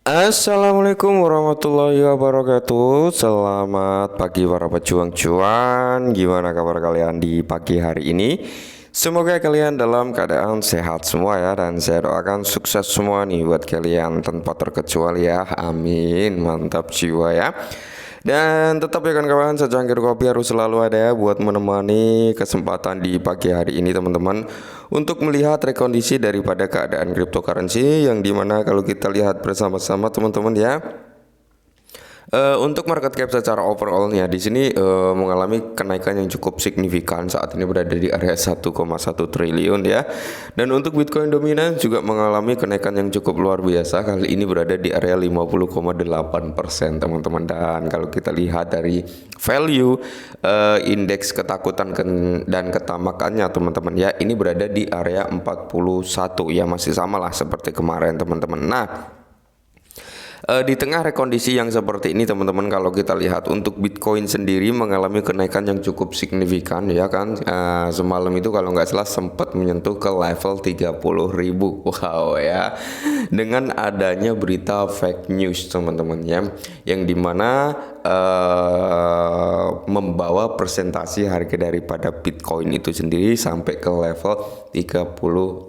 Assalamualaikum warahmatullahi wabarakatuh. Selamat pagi para pejuang cuan. Gimana kabar kalian di pagi hari ini? Semoga kalian dalam keadaan sehat semua ya. Dan saya doakan sukses semua nih buat kalian tanpa terkecuali ya. Amin. Mantap jiwa ya. Dan tetap ya kawan-kawan, secangkir kopi harus selalu ada ya buat menemani kesempatan di pagi hari ini teman-teman, untuk melihat rekondisi daripada keadaan cryptocurrency yang dimana kalau kita lihat bersama-sama teman-teman ya. Untuk market cap secara overallnya di sini mengalami kenaikan yang cukup signifikan, saat ini berada di area 1,1 triliun ya. Dan untuk Bitcoin dominan juga mengalami kenaikan yang cukup luar biasa, kali ini berada di area 50,8% teman-teman. Dan kalau kita lihat dari value indeks ketakutan dan ketamakannya teman-teman ya, ini berada di area 41 ya, masih sama lah seperti kemarin teman-teman. Nah, di tengah rekondisi yang seperti ini teman-teman, kalau kita lihat untuk Bitcoin sendiri mengalami kenaikan yang cukup signifikan ya kan. Semalam itu kalau nggak salah sempat menyentuh ke level 30.000. Wow ya, dengan adanya berita fake news teman-teman ya, yang dimana membawa presentasi harga daripada Bitcoin itu sendiri sampai ke level 30.000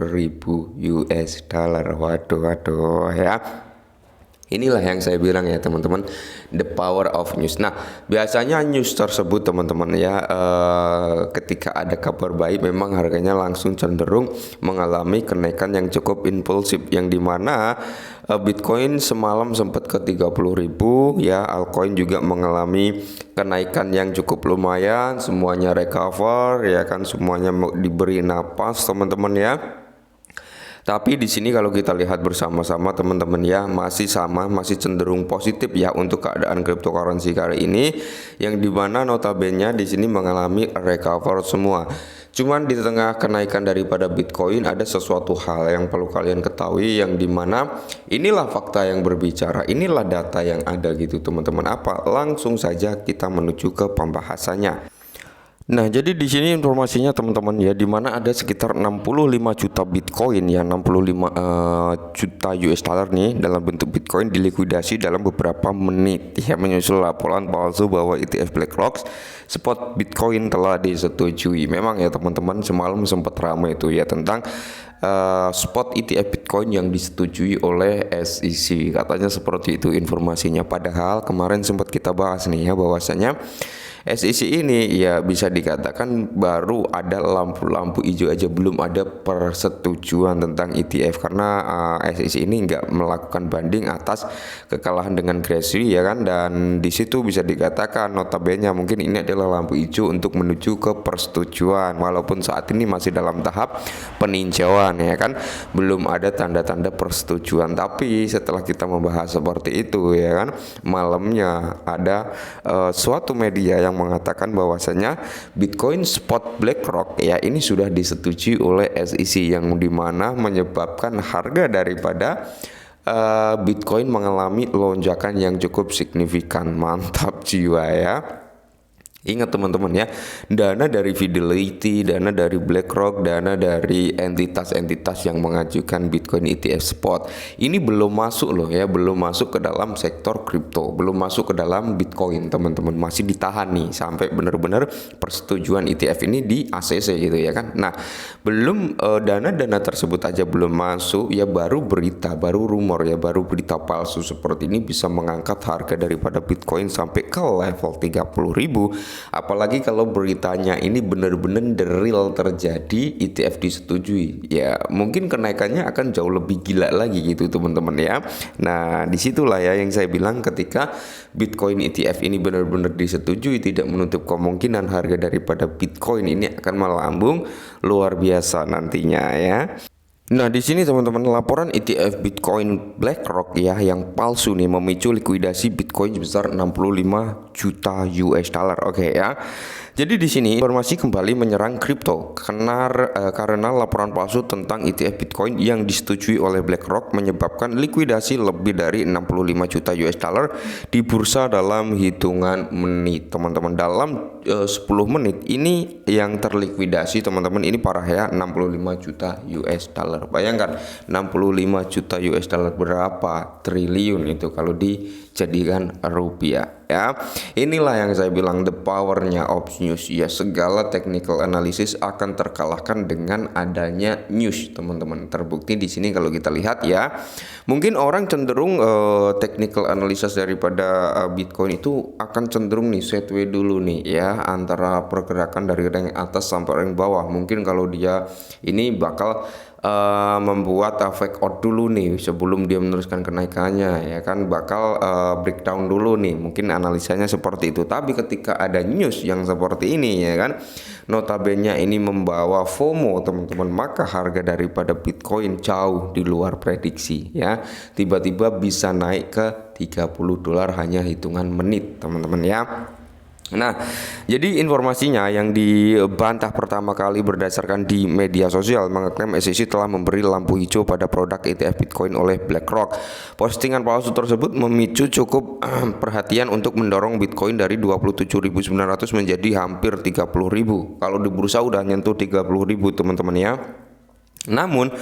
US dollar. Waduh ya. Inilah yang saya bilang ya teman-teman, the power of news. Nah, biasanya news tersebut teman-teman ya, ketika ada kabar baik memang harganya langsung cenderung mengalami kenaikan yang cukup impulsif, yang dimana Bitcoin semalam sempat ke 30.000 ya, altcoin juga mengalami kenaikan yang cukup lumayan, semuanya recover ya kan, semuanya diberi napas teman-teman ya. Tapi di sini kalau kita lihat bersama-sama teman-teman ya, masih sama, masih cenderung positif ya untuk keadaan cryptocurrency kali ini, yang dimana notabene di sini mengalami recover semua. Cuman di tengah kenaikan daripada Bitcoin ada sesuatu hal yang perlu kalian ketahui, yang dimana inilah fakta yang berbicara, inilah data yang ada gitu teman-teman. Apa? Langsung saja kita menuju ke pembahasannya. Nah, jadi di sini informasinya teman-teman ya, di mana ada sekitar 65 juta Bitcoin ya, 65 juta US dollar nih dalam bentuk Bitcoin dilikuidasi dalam beberapa menit ya, menyusul laporan palsu bahwa ETF BlackRock spot Bitcoin telah disetujui. Memang ya teman-teman, semalam sempat ramai itu ya tentang spot ETF Bitcoin yang disetujui oleh SEC, katanya seperti itu informasinya. Padahal kemarin sempat kita bahas nih ya, bahwasanya SEC ini ya bisa dikatakan baru ada lampu-lampu hijau aja, belum ada persetujuan tentang ETF, karena SEC ini nggak melakukan banding atas kekalahan dengan Gracie ya kan. Dan di situ bisa dikatakan notabene mungkin ini adalah lampu hijau untuk menuju ke persetujuan, walaupun saat ini masih dalam tahap peninjauan ya kan, belum ada tanda-tanda persetujuan. Tapi setelah kita membahas seperti itu ya kan, malamnya ada suatu media yang mengatakan bahwasanya Bitcoin spot BlackRock ya ini sudah disetujui oleh SEC, yang dimana menyebabkan harga daripada Bitcoin mengalami lonjakan yang cukup signifikan. Mantap jiwa ya. Ingat teman-teman ya, dana dari Fidelity, dana dari BlackRock, dana dari entitas-entitas yang mengajukan Bitcoin ETF spot ini belum masuk loh ya, belum masuk ke dalam sektor kripto, belum masuk ke dalam Bitcoin teman-teman, masih ditahan nih sampai benar-benar persetujuan ETF ini di ACC gitu ya kan. Nah, belum dana-dana tersebut aja belum masuk ya, baru berita, baru rumor ya, baru berita palsu seperti ini bisa mengangkat harga daripada Bitcoin sampai ke level 30.000. Apalagi kalau beritanya ini benar-benar real terjadi, ETF disetujui, ya mungkin kenaikannya akan jauh lebih gila lagi gitu teman-teman ya. Nah, disitulah ya yang saya bilang, ketika Bitcoin ETF ini benar-benar disetujui, tidak menutup kemungkinan harga daripada Bitcoin ini akan melambung luar biasa nantinya ya. Nah, di sini teman-teman, laporan ETF Bitcoin BlackRock ya yang palsu nih memicu likuidasi Bitcoin sebesar 65 juta US dollar. Oke ya. Jadi di sini informasi kembali menyerang kripto karena laporan palsu tentang ETF Bitcoin yang disetujui oleh BlackRock menyebabkan likuidasi lebih dari 65 juta US dollar di bursa dalam hitungan menit, teman-teman. Dalam 10 menit ini yang terlikuidasi, teman-teman, ini parah ya, 65 juta US dollar. Bayangkan 65 juta US dollar, berapa triliun itu kalau dijadikan rupiah. Ya, inilah yang saya bilang the powernya of news. Ya, segala technical analysis akan terkalahkan dengan adanya news, teman-teman. Terbukti di sini kalau kita lihat ya. Mungkin orang cenderung technical analysis daripada Bitcoin itu akan cenderung nih sideways dulu nih ya, antara pergerakan dari rank atas sampai rank bawah. Mungkin kalau dia ini bakal membuat fake out dulu nih sebelum dia meneruskan kenaikannya, ya kan, bakal breakdown dulu nih, mungkin analisanya seperti itu. Tapi ketika ada news yang seperti ini, ya kan, notabene ini membawa FOMO, teman-teman, maka harga daripada Bitcoin jauh di luar prediksi ya, tiba-tiba bisa naik ke $30 hanya hitungan menit, teman-teman ya. Nah, jadi informasinya yang dibantah pertama kali berdasarkan di media sosial mengeklaim SEC telah memberi lampu hijau pada produk ETF Bitcoin oleh BlackRock. Postingan palsu tersebut memicu cukup perhatian untuk mendorong Bitcoin dari 27.900 menjadi hampir 30.000. Kalau di bursa udah nyentuh 30.000, teman-teman ya. Namun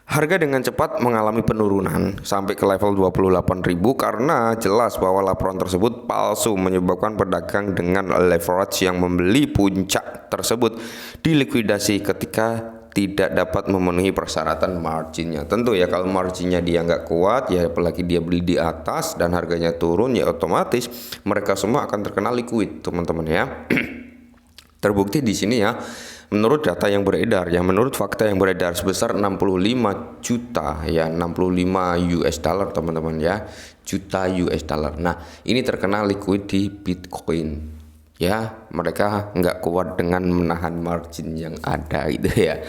harga dengan cepat mengalami penurunan sampai ke level 28.000 karena jelas bahwa laporan tersebut palsu, menyebabkan pedagang dengan leverage yang membeli puncak tersebut dilikuidasi ketika tidak dapat memenuhi persyaratan marginnya. Tentu ya, kalau marginnya dia nggak kuat ya, apalagi dia beli di atas dan harganya turun, ya otomatis mereka semua akan terkena liquid, teman-teman ya. Terbukti di sini ya, menurut data yang beredar ya, menurut fakta yang beredar sebesar 65 juta ya, 65 US dollar, teman-teman ya, juta US dollar. Nah, ini terkena liquid di Bitcoin ya, mereka nggak kuat dengan menahan margin yang ada gitu ya.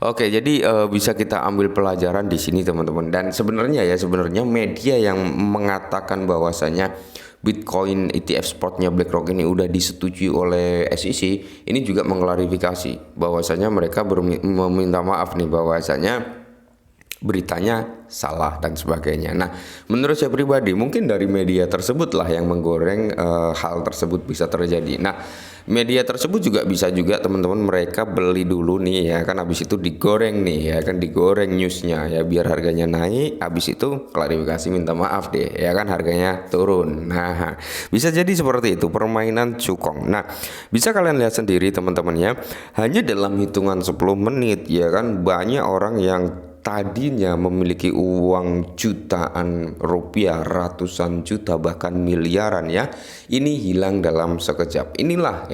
Oke, jadi bisa kita ambil pelajaran di sini, teman-teman. Dan sebenarnya media yang mengatakan bahwasanya Bitcoin ETF spotnya BlackRock ini udah disetujui oleh SEC, ini juga mengklarifikasi bahwasanya mereka meminta maaf nih, bahwasanya beritanya salah dan sebagainya. Nah, menurut saya pribadi mungkin dari media tersebutlah yang menggoreng hal tersebut bisa terjadi. Nah, media tersebut juga bisa juga, teman-teman, mereka beli dulu nih ya kan, habis itu digoreng nih ya kan, digoreng newsnya ya biar harganya naik, habis itu klarifikasi minta maaf deh ya kan, harganya turun. Nah, bisa jadi seperti itu permainan cukong. Nah, bisa kalian lihat sendiri, teman-teman ya, hanya dalam hitungan 10 menit ya kan, banyak orang yang tadinya memiliki uang jutaan rupiah, ratusan juta, bahkan miliaran ya, ini hilang dalam sekejap. Inilah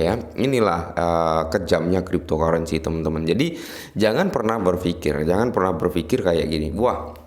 kejamnya cryptocurrency, teman-teman. Jadi jangan pernah berpikir kayak gini, wah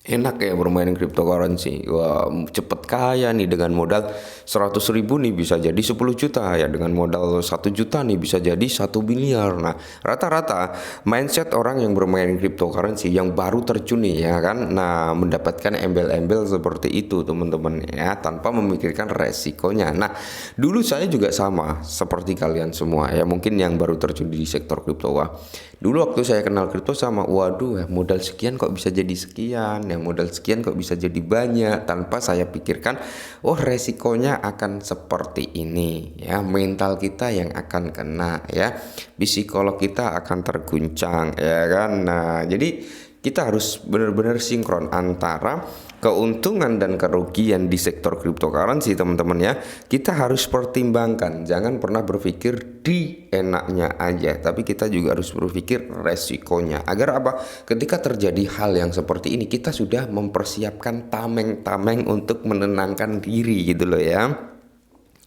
enak ya bermain cryptocurrency, wah cepet kaya nih, dengan modal 100.000 nih bisa jadi 10 juta ya, dengan modal 1 juta nih bisa jadi 1 miliar. Nah, rata-rata mindset orang yang bermain cryptocurrency yang baru terjun nih ya kan, nah mendapatkan embel-embel seperti itu, teman-teman ya, tanpa memikirkan resikonya. Nah, dulu saya juga sama seperti kalian semua ya, mungkin yang baru terjun di sektor kripto. Wah, dulu waktu saya kenal kripto sama, waduh ya, modal sekian kok bisa jadi sekian ya, modal sekian kok bisa jadi banyak, tanpa saya pikirkan oh resikonya akan seperti ini ya, mental kita yang akan kena ya, psikolog kita akan terguncang ya kan. Nah, jadi kita harus benar-benar sinkron antara keuntungan dan kerugian di sektor cryptocurrency, teman-teman ya. Kita harus pertimbangkan, jangan pernah berpikir di enaknya aja, tapi kita juga harus berpikir resikonya, agar apa, ketika terjadi hal yang seperti ini kita sudah mempersiapkan tameng-tameng untuk menenangkan diri gitu loh ya.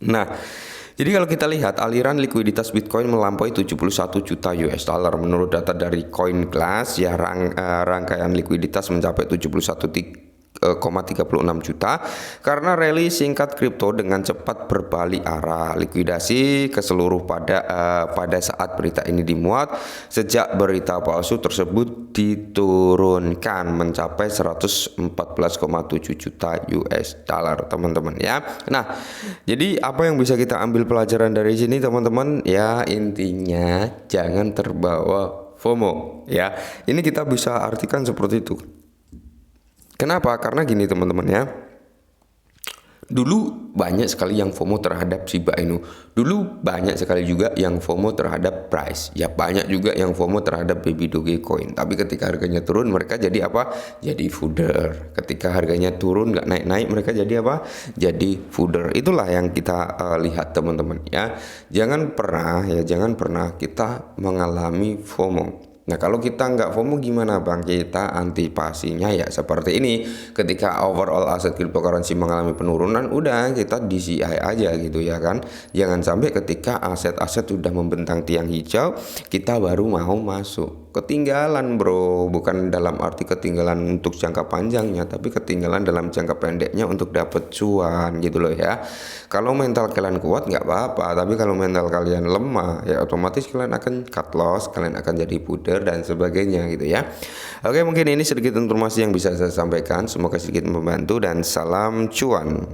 Nah, jadi kalau kita lihat aliran likuiditas Bitcoin melampaui 71 juta US dollar menurut data dari CoinGlass ya, rangkaian likuiditas mencapai juta karena rally singkat kripto dengan cepat berbalik arah. Likuidasi keseluruh pada saat berita ini dimuat sejak berita palsu tersebut diturunkan mencapai 114,7 juta US dollar, teman-teman ya. Nah, jadi apa yang bisa kita ambil pelajaran dari sini, teman-teman? Ya, intinya jangan terbawa FOMO ya. Ini kita bisa artikan seperti itu. Kenapa? Karena gini, teman-teman ya. Dulu banyak sekali yang FOMO terhadap Shiba Inu. Dulu banyak sekali juga yang FOMO terhadap price. Ya, banyak juga yang FOMO terhadap Baby Dogecoin. Tapi ketika harganya turun, mereka jadi apa? Jadi fooder. Ketika harganya turun nggak naik-naik, mereka jadi apa? Jadi fooder. Itulah yang kita lihat, teman-teman ya. Jangan pernah kita mengalami FOMO. Nah, kalau kita nggak FOMO gimana, Bang? Kita antisipasinya ya seperti ini. Ketika overall aset cryptocurrency mengalami penurunan, udah kita DCI aja gitu ya kan. Jangan sampai ketika aset-aset sudah membentang tiang hijau, kita baru mau masuk. Ketinggalan, bro. Bukan dalam arti ketinggalan untuk jangka panjangnya, tapi ketinggalan dalam jangka pendeknya untuk dapat cuan gitu loh ya. Kalau mental kalian kuat nggak apa-apa, tapi kalau mental kalian lemah ya otomatis kalian akan cut loss, kalian akan jadi pudar dan sebagainya gitu ya. Oke, mungkin ini sedikit informasi yang bisa saya sampaikan, semoga sedikit membantu dan salam cuan.